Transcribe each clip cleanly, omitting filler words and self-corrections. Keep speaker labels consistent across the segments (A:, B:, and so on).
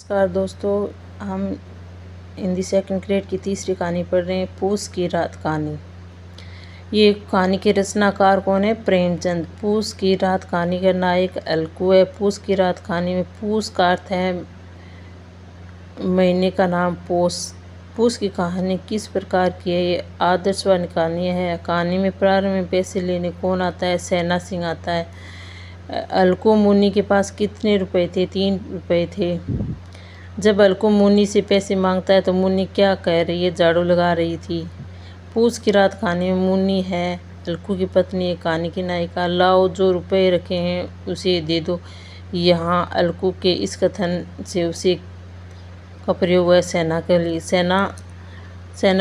A: नमस्कार दोस्तों, हम हिंदी सेकंड ग्रेड की तीसरी कहानी पढ़ रहे हैं, पूस की रात कहानी। ये कहानी के रचनाकार कौन है? प्रेमचंद। पूस की रात कहानी का नायक अलकू है। पूस की रात कहानी में पूस का अर्थ है महीने का नाम पोष। पूस की कहानी किस प्रकार की है? ये आदर्शवादी कहानी है। कहानी में प्रारंभ में पैसे लेने कौन आता है? सेना सिंह आता है। अलकू मुन्नी के पास कितने रुपए थे? 3 रुपए थे। जब अलकू मुन्नी से पैसे मांगता है तो मुन्नी क्या कह रही है? झाड़ू लगा रही थी। पूस की रात कहानी में मुन्नी है अलकू की पत्नी, एक कहानी की नायिका। लाओ, जो रुपए रखे हैं उसे दे दो। यहाँ अलकू के इस कथन से उसे का प्रयोग है सेना के लिए। सेना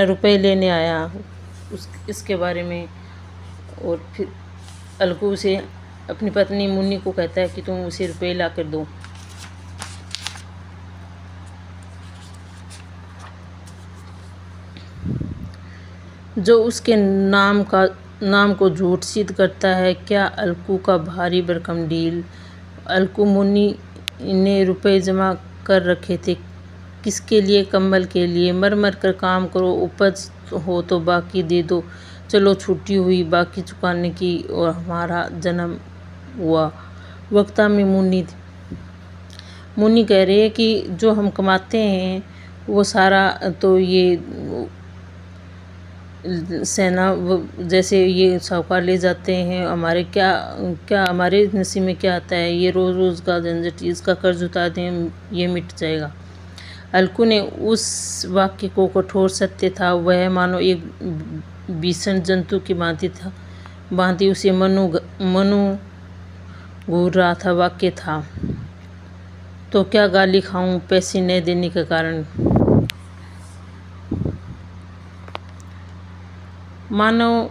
A: रुपए लेने आया इसके बारे में। और फिर अलकू उसे अपनी पत्नी मुन्नी को कहता है कि तुम उसे रुपए ला कर दो। जो उसके नाम को झूठ सिद्ध करता है। क्या अलकू का भारी भरकम डील? अलकू मुन्नी ने रुपए जमा कर रखे थे। किसके लिए? कम्बल के लिए। मर मर कर काम करो, उपज हो तो बाकी दे दो। चलो, छुट्टी हुई बाकी चुकाने की और हमारा जन्म हुआ। वक्ता में मुन्नी कह रही है कि जो हम कमाते हैं वो सारा तो ये सेना जैसे ये साहूकार ले जाते हैं। हमारे नसीब में क्या आता है? ये रोज़ रोज़ का झंझट, इसका कर्ज उतार दें, ये मिट जाएगा। अलकू ने उस वाक्य को कठोर सत्य था। वह मानो एक भीषण जंतु की भांति उसे मनु घूर रहा था। वाक्य था, तो क्या गाली खाऊं पैसे न देने के कारण? मानो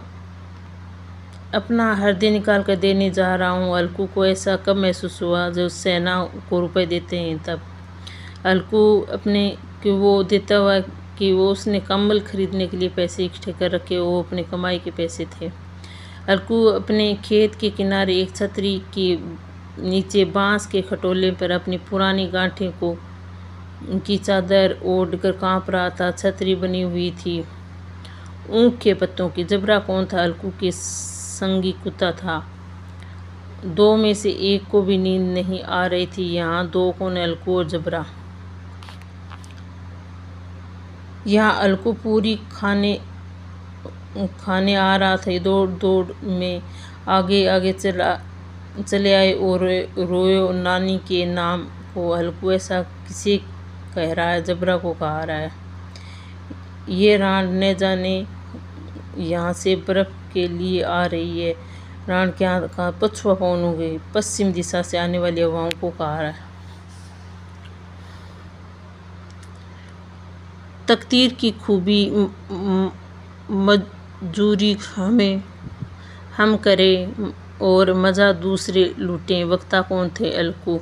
A: अपना हृदय निकाल कर देने जा रहा हूँ। अलकू को ऐसा कब महसूस हुआ? जब सेना को रुपए देते हैं तब। अलकू अपने कि वो देता हुआ कि वो उसने कंबल खरीदने के लिए पैसे इकट्ठे कर रखे, वो अपने कमाई के पैसे थे। अलकू अपने खेत के किनारे एक छतरी के नीचे बांस के खटोले पर अपनी पुरानी गांठें को की चादर ओढ़ कर काँप रहा था। छतरी बनी हुई थी ऊख के पत्तों की। जबरा कौन था? अलकू के संगी कुत्ता था। 2 में से एक को भी नींद नहीं आ रही थी। यहाँ 2 कौन? अलकू और जबरा। यहाँ अलकू पूरी खाने आ रहा था। दौड़ दौड़ में आगे आगे चले आए और रोयो नानी के नाम को। अलकू ऐसा किसे कह रहा है? जबरा को कहा रहा है। ये रान न जाने यहाँ से बर्फ के लिए आ रही है। रान के यहाँ का पछुआ कौन हो गई? पश्चिम दिशा से आने वाली हवाओं को कहा रहा है। तकदीर की खूबी मजूरी हम करें और मज़ा दूसरे लूटें। वक्ता कौन थे? अलकू।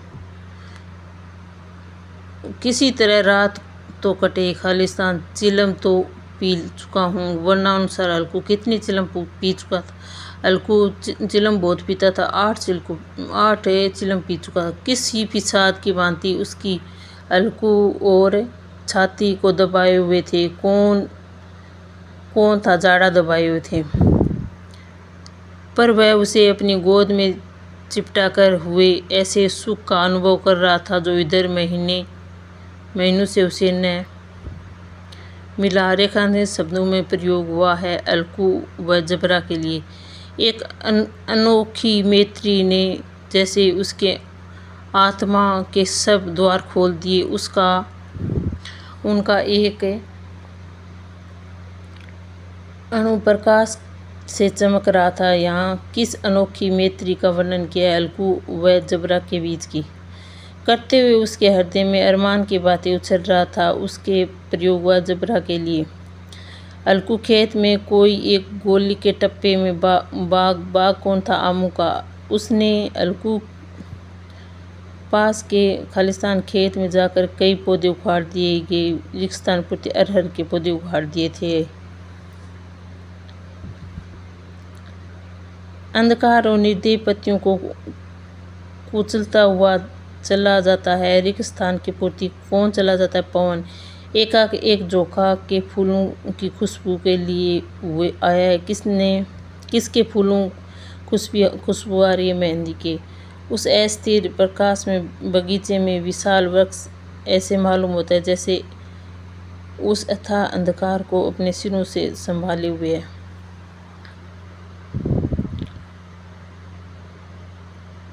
A: किसी तरह रात तो कटे, खालिस्तान चिलम तो पी चुका हूँ। वरना अनुसार अलकू कितनी चिलम पी चुका था? अलकू चिलम बहुत पीता था। 8 चिलम पी चुका था। किस ही पिछाद की भांति उसकी अलकू और छाती को दबाए हुए थे। कौन था जाड़ा दबाए हुए थे? पर वह उसे अपनी गोद में चिपटा कर हुए ऐसे सुख का अनुभव कर रहा था जो इधर महीनों से उसे न मिला। रेखांकित शब्दों में प्रयोग हुआ है अलकू व जबरा के लिए। एक अनोखी मैत्री ने जैसे उसके आत्मा के सब द्वार खोल दिए। उनका एक अनुप्रकाश से चमक रहा था। यहाँ किस अनोखी मैत्री का वर्णन किया है अलकू व जबरा के बीच की? करते हुए उसके हृदय में अरमान की बातें उछल रहा था। उसके प्रयोग हुआ जबरा के लिए। अलकू खेत में कोई एक गोली के टप्पे में बाग कौन था? आमू का। उसने अलकू पास के खालिस्तान खेत में जाकर कई पौधे उखाड़ दिए गए। रेगिस्तान प्रति अरहर के पौधे उखाड़ दिए थे। अंधकार और निर्दयी पत्तियों को कुचलता हुआ चला जाता है, रेगिस्तान की पूर्ति कौन चला जाता है, पवन। एकाएक एक झोंका के फूलों की खुशबू के लिए हुए आया है, किसके फूलों खुशबू आ रही है, मेहंदी के। उस अस्थिर प्रकाश में बगीचे में विशाल वृक्ष ऐसे मालूम होता है जैसे उस अथाह अंधकार को अपने सिरों से संभाले हुए है।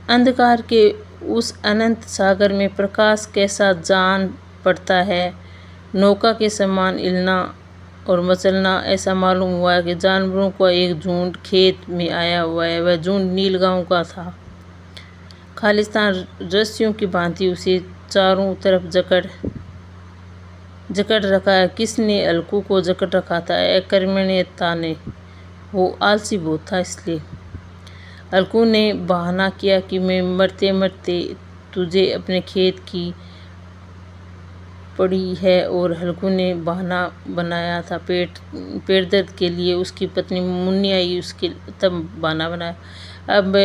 A: अंधकार के उस अनंत सागर में प्रकाश कैसा जान पड़ता है। नौका के समान हिलना और मचलना। ऐसा मालूम हुआ कि जानवरों का एक झुंड खेत में आया हुआ है। वह झुंड नीलगांव का था। खालिस्तान रस्सियों की भांति उसे चारों तरफ जकड़ रखा है। किसने अलकू को जकड़ रखा था? अकर्मण्यता ने। वो आलसी बहुत था इसलिए। अलकू ने बहाना किया कि मैं मरते मरते तुझे अपने खेत की पड़ी है, और हल्कू ने बहाना बनाया था पेट दर्द के लिए। उसकी पत्नी मुन्नी आई, उसके तब बहाना बनाया। अब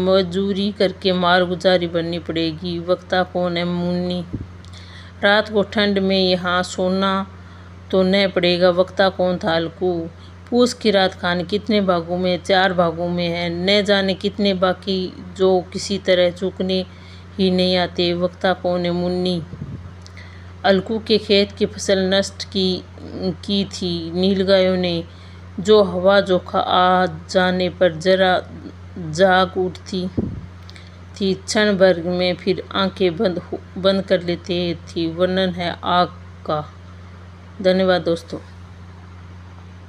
A: मजदूरी करके मार गुजारी बननी पड़ेगी। वक्ता कौन है? मुन्नी। रात को ठंड में यहाँ सोना तो न पड़ेगा। वक्ता कौन था? हल्कू। पूस की रात खाने कितने भागों में? 4 भागों में है। न जाने कितने बाकी जो किसी तरह चूकने ही नहीं आते। वक्ता कौन है? मुन्नी। अलकू के खेत की फसल नष्ट की थी नीलगायों ने, जो हवा झोंका आ जाने पर जरा जाग उठती थी, क्षण भर में फिर आंखें बंद कर लेती थी। वर्णन है आग का। धन्यवाद दोस्तों।